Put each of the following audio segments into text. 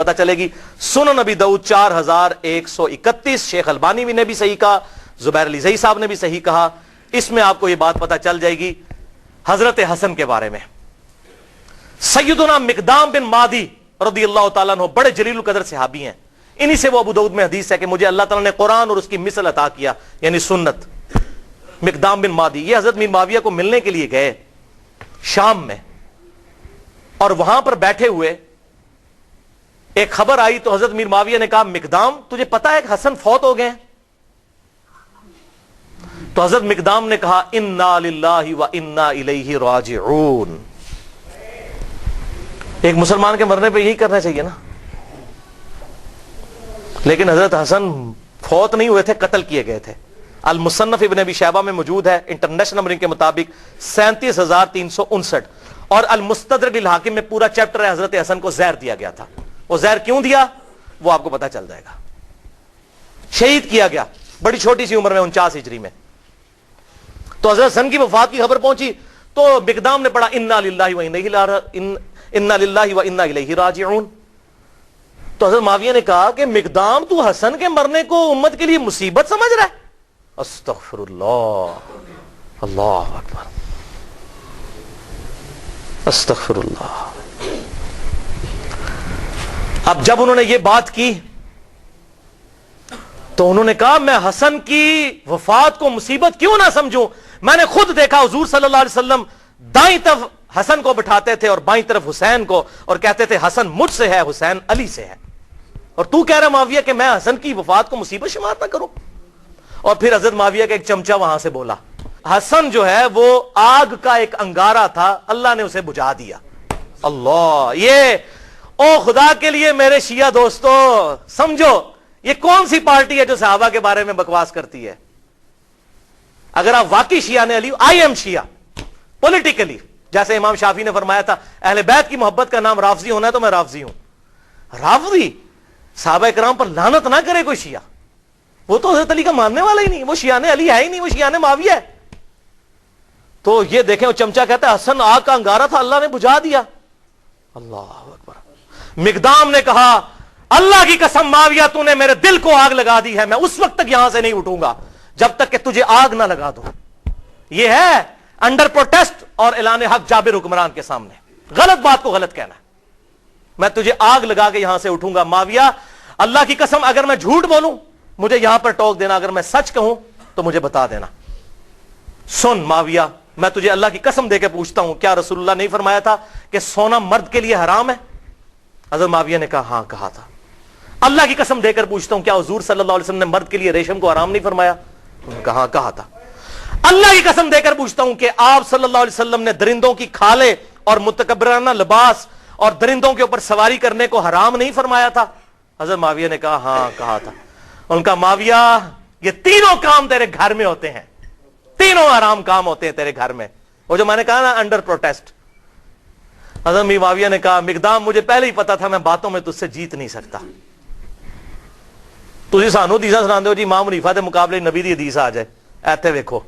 پتہ چلے گی. سنن نبی داؤد 4131، شیخ البانی نے بھی صحیح کہا، زبیر علی زئی صاحب نے بھی صحیح کہا. اس میں آپ کو یہ بات پتہ چل جائے گی حضرت حسن کے بارے میں. سیدنا مقدام بن مادی رضی اللہ تعالیٰ عنہ بڑے جلیل القدر صحابی ہیں. انہی سے وہ ابو داؤد میں حدیث ہے کہ مجھے اللہ تعالیٰ نے قرآن اور اس کی مثل عطا کیا، یعنی سنت. مقدام بن مادی یہ حضرت میر معاویہ کو ملنے کے لیے گئے شام میں، اور وہاں پر بیٹھے ہوئے ایک خبر آئی تو حضرت میر معاویہ نے کہا مقدام تجھے پتا ہے کہ حسن فوت ہو گئے ہیں؟ تو حضرت مقدام نے کہا انا للہ و انا الیہ راجعون. ایک مسلمان کے مرنے پہ یہی کرنا چاہیے نا. لیکن حضرت حسن فوت نہیں ہوئے تھے، قتل کیے گئے تھے. المصنف ابن ابی شیبہ میں موجود ہے انٹرنیشنل نمبرنگ کے مطابق 37,359، اور المستدرک للحاکم میں پورا چیپٹر ہے حضرت حسن کو زہر دیا گیا تھا. وہ زہر کیوں دیا وہ آپ کو پتا چل جائے گا. شہید کیا گیا بڑی چھوٹی سی عمر میں 49 ہجری میں. تو حضرت حسن کی وفات کی خبر پہنچی تو مقدام نے پڑھا انا للہ و انا الیہ راجعون. تو حضرت معاویہ نے کہا کہ مقدام تو حسن کے مرنے کو امت کے لیے مصیبت سمجھ رہا ہے؟ استغفر اللہ، اللہ اکبر، استغفر اللہ. اب جب انہوں نے یہ بات کی تو انہوں نے کہا میں حسن کی وفات کو مصیبت کیوں نہ سمجھوں. میں نے خود دیکھا حضور صلی اللہ علیہ وسلم دائیں طرف حسن کو بٹھاتے تھے اور بائیں طرف حسین کو، اور کہتے تھے حسن مجھ سے ہے، حسین علی سے ہے. اور تو کہہ رہا معاویہ کہ میں حسن کی وفات کو مصیبت شمار نہ کروں. اور پھر حضرت معاویہ کا ایک چمچہ وہاں سے بولا حسن جو ہے وہ آگ کا ایک انگارہ تھا، اللہ نے اسے بجھا دیا. اللہ، یہ او خدا کے لیے میرے شیعہ دوستو سمجھو یہ کون سی پارٹی ہے جو صحابہ کے بارے میں بکواس کرتی ہے. اگر آپ واقعی شیعہ نے علی، آئی ایم شیعہ پولیٹیکلی، جیسے امام شافعی نے فرمایا تھا اہل بیت کی محبت کا نام رافضی ہونا ہے تو میں رافضی ہوں. رافضی صحابہ کرام پر لعنت نہ کرے کوئی شیعہ، وہ تو حضرت علی کا ماننے والا ہی نہیں، وہ شیعہ علی ہے ہی نہیں، وہ شیعہ معاویہ ہے. تو یہ دیکھیں وہ چمچہ کہتا ہے حسن آگ کا انگارہ تھا اللہ نے بجھا دیا. اللہ اکبر. مقدام نے کہا اللہ کی قسم معاویہ تو نے میرے دل کو آگ لگا دی ہے، میں اس وقت تک یہاں سے نہیں اٹھوں گا جب تک کہ تجھے آگ نہ لگا دو. یہ ہے انڈر پروٹیسٹ اور اعلان حق جابر حکمران کے سامنے غلط بات کو غلط کہنا ہے. میں تجھے آگ لگا کے یہاں سے اٹھوں گا. معاویہ اللہ کی قسم اگر میں جھوٹ بولوں مجھے یہاں پر ٹوک دینا، اگر میں سچ کہوں تو مجھے بتا دینا. سن معاویہ میں تجھے اللہ کی قسم دے کے پوچھتا ہوں کیا رسول اللہ نہیں فرمایا تھا کہ سونا مرد کے لیے حرام ہے؟ حضرت معاویہ نے کہا ہاں کہا تھا. اللہ کی قسم دے کر پوچھتا ہوں کیا حضور صلی اللہ علیہ وسلم نے مرد کے لیے ریشم کو حرام نہیں فرمایا؟ انہوں نے کہا ہاں کہا تھا. اللہ کی قسم دے کر پوچھتا ہوں کہ آپ صلی اللہ علیہ وسلم نے درندوں کی کھالیں اور متکبرانہ لباس اور درندوں کے اوپر سواری کرنے کو حرام نہیں فرمایا تھا؟ حضرت معاویہ نے کہا ہاں کہا تھا. ان کا معاویہ یہ تینوں کام تیرے گھر میں ہوتے ہیں، تینوں حرام کام ہوتے ہیں تیرے گھر میں. وہ جو میں نے کہا نا انڈر پروٹیسٹ. حضرت معاویہ نے کہا مقدام مجھے پہلے ہی پتا تھا میں باتوں میں تجھ سے جیت نہیں سکتا. تسی سانو حدیثاں سناندے ہو جی امام حنیفہ دے مقابلے نبی دی حدیث آ جائے، ایتھے ویکھو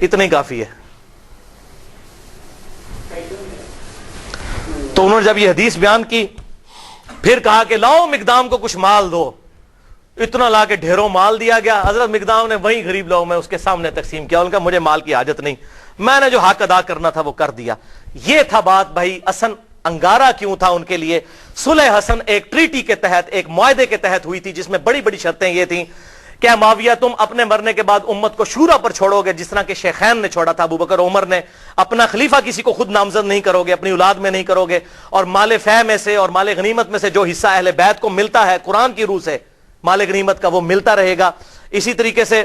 اتنا ہی کافی ہے. تو انہوں نے جب یہ حدیث بیان کی پھر کہا کہ لاؤ مقدام کو کچھ مال دو. اتنا لا کے ڈھیروں مال دیا گیا. حضرت مقدام نے وہیں غریب لوگوں میں اس کے سامنے تقسیم کیا. ان کا مجھے مال کی حاجت نہیں، میں نے جو حق ادا کرنا تھا وہ کر دیا. یہ تھا بات بھائی. حسن انگارہ کیوں تھا ان کے لیے؟ صلح حسن ایک ٹریٹی کے تحت، ایک معاہدے کے تحت ہوئی تھی جس میں بڑی بڑی شرطیں یہ تھیں کہ معاویہ تم اپنے مرنے کے بعد امت کو شورا پر چھوڑو گے جس طرح کہ شیخین نے چھوڑا تھا، ابو بکر عمر نے. اپنا خلیفہ کسی کو خود نامزد نہیں کرو گے، اپنی اولاد میں نہیں کرو گے، اور مال فہ میں سے اور مال غنیمت میں سے جو حصہ اہل بیت کو ملتا ہے قرآن کی روح سے مال غنیمت کا وہ ملتا رہے گا. اسی طریقے سے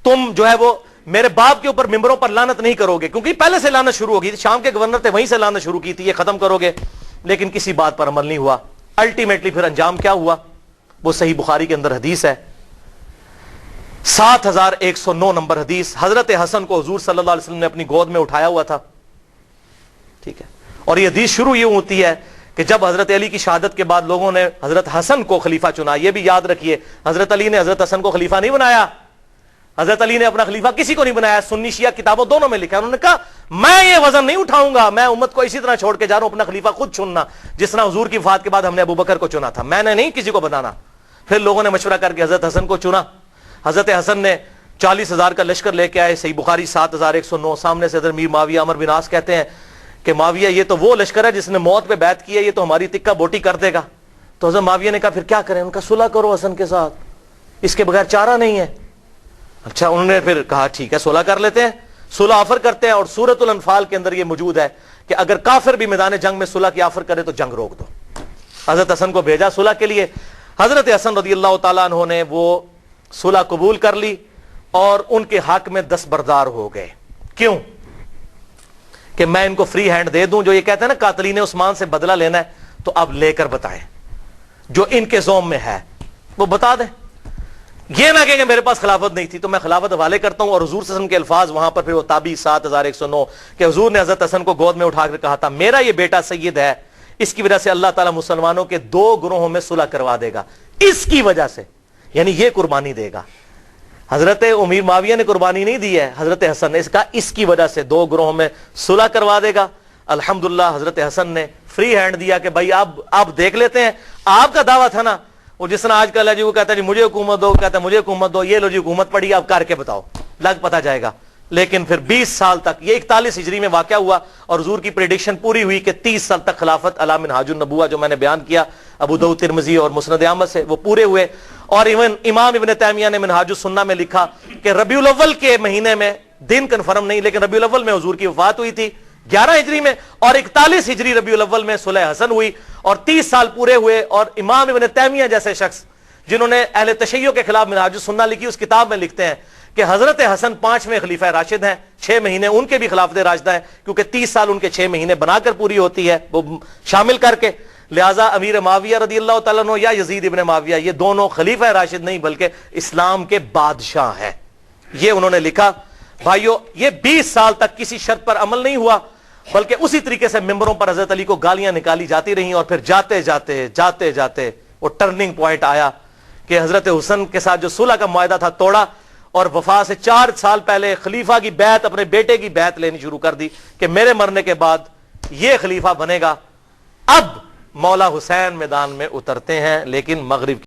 تم جو ہے وہ میرے باپ کے اوپر ممبروں پر لعنت نہیں کرو گے، کیونکہ پہلے سے لعنت شروع ہوگی تھی، شام کے گورنر تھے وہیں سے لعنت شروع کی تھی، یہ ختم کرو گے. لیکن کسی بات پر عمل نہیں ہوا. الٹیمیٹلی پھر انجام کیا ہوا وہ صحیح بخاری کے اندر حدیث ہے، 7109 نمبر حدیث. حضرت حسن کو حضور صلی اللہ علیہ وسلم نے اپنی گود میں اٹھایا ہوا تھا، ٹھیک ہے. اور یہ حدیث شروع یہ ہوتی ہے کہ جب حضرت علی کی شہادت کے بعد لوگوں نے حضرت حسن کو خلیفہ چنا. یہ بھی یاد رکھیے حضرت علی نے حضرت حسن کو خلیفہ نہیں بنایا. حضرت علی نے اپنا خلیفہ کسی کو نہیں بنایا, سنی شیعہ کتابوں دونوں میں لکھا ہے. انہوں نے کہا میں یہ وزن نہیں اٹھاؤں گا, میں امت کو اسی طرح چھوڑ کے جا رہا ہوں, اپنا خلیفہ خود چننا جس طرح حضور کی وفات کے بعد ہم نے ابو بکر کو چنا تھا, میں نے نہیں کسی کو بنانا. پھر لوگوں نے مشورہ کر کے حضرت حسن کو چنا. حضرت حسن نے 40,000 کا لشکر لے کے آئے, صحیح بخاری 7,109. سامنے سے حضرت میر معاویہ عمر بن عاص کہتے ہیں کہ معاویہ یہ تو وہ لشکر ہے جس نے موت پہ بیعت کی ہے, یہ تو ہماری تکہ بوٹی کر دے گا. تو حضرت معاویہ نے کہا پھر کیا کریں؟ ان کا صلح کرو حسن کے ساتھ, اس کے بغیر چارہ نہیں ہے. اچھا, انہوں نے پھر کہا ٹھیک ہے صلح کر لیتے ہیں. صلح آفر کرتے ہیں, اور سورۃ الانفال کے اندر یہ موجود ہے کہ اگر کافر بھی میدان جنگ میں صلح کی آفر کرے تو جنگ روک دو. حضرت حسن کو بھیجا صلح کے لیے. حضرت حسن رضی اللہ تعالیٰ عنہ نے وہ صلح قبول کر لی اور ان کے حق میں دستبردار ہو گئے. کیوں؟ کہ میں ان کو فری ہینڈ دے دوں. جو یہ کہتے ہیں نا قاتلین عثمان سے بدلہ لینا ہے, تو اب لے کر بتائیں, جو ان کے زوم میں ہے وہ بتا دیں. یہ نہ کہ میرے پاس خلافت نہیں تھی تو میں خلافت حوالے کرتا ہوں. اور حضور صلی اللہ علیہ وسلم کے الفاظ وہاں پر پھر وہ تابعی 7,109 کہ حضور نے حضرت حسن کو گود میں اٹھا کر کہا تھا میرا یہ بیٹا سید ہے, اس کی وجہ سے اللہ تعالیٰ مسلمانوں کے 2 گروہوں میں صلح کروا دے گا, اس کی وجہ سے, یعنی یہ قربانی دے گا. حضرت امیر معاویہ نے قربانی نہیں دی ہے, حضرت حسن نے. اس کا اس کی وجہ سے 2 گروہوں میں صلح کروا دے گا. الحمدللہ حضرت حسن نے فری ہینڈ دیا کہ بھائی آپ دیکھ لیتے ہیں. آپ کا دعویٰ تھا نا وہ جس طرح آج کل ہے جی, وہ کہتا ہے جی مجھے حکومت دو, کہتا ہے مجھے حکومت دو, یہ لو جی حکومت پڑی, آپ کر کے بتاؤ, لگ پتا جائے گا. لیکن پھر 20 سال تک, یہ 41 ہجری میں واقعہ ہوا, اور حضور کی پریڈکشن پوری ہوئی کہ 30 سال تک خلافت علی منہاج النبوہ جو میں نے بیان کیا ابو داؤد ترمذی اور مسند احمد سے, وہ پورے ہوئے. اور ایون امام ابن تیمیہ نے منہاج السنہ میں لکھا کہ ربیع الاول کے مہینے میں, دن کنفرم نہیں لیکن ربیع الاول میں حضور کی وفات ہوئی تھی 11 ہجری میں, اور 41 ہجری ربیع الاول میں صلح حسن ہوئی, اور 30 سال پورے ہوئے. اور امام ابن تیمیہ جیسے شخص جنہوں نے اہل تشیع کے خلاف منہاج السنہ لکھی, اس کتاب میں لکھتے ہیں کہ حضرت حسن 5ویں خلیفہ راشد ہیں, 6 مہینے ان کے بھی خلافت راشدہ ہیں, کیونکہ 30 سال ان کے 6 مہینے بنا کر پوری ہوتی ہے وہ شامل کر کے. لہذا امیر معاویہ رضی اللہ تعالیٰ عنہ یا یزید ابن معاویہ, یہ دونوں خلیفہ راشد نہیں بلکہ اسلام کے بادشاہ ہیں. یہ انہوں نے لکھا. بھائیو, یہ 20 سال تک کسی شرط پر عمل نہیں ہوا, بلکہ اسی طریقے سے ممبروں پر حضرت علی کو گالیاں نکالی جاتی رہیں, اور پھر جاتے جاتے وہ ٹرننگ پوائنٹ آیا کہ حضرت حسن کے ساتھ جو صلح کا معاہدہ تھا توڑا, اور وفا سے 4 سال پہلے خلیفہ کی بیعت, اپنے بیٹے کی بیعت لینی شروع کر دی کہ میرے مرنے کے بعد یہ خلیفہ بنے گا. اب مولا حسین میدان میں اترتے ہیں, لیکن مغرب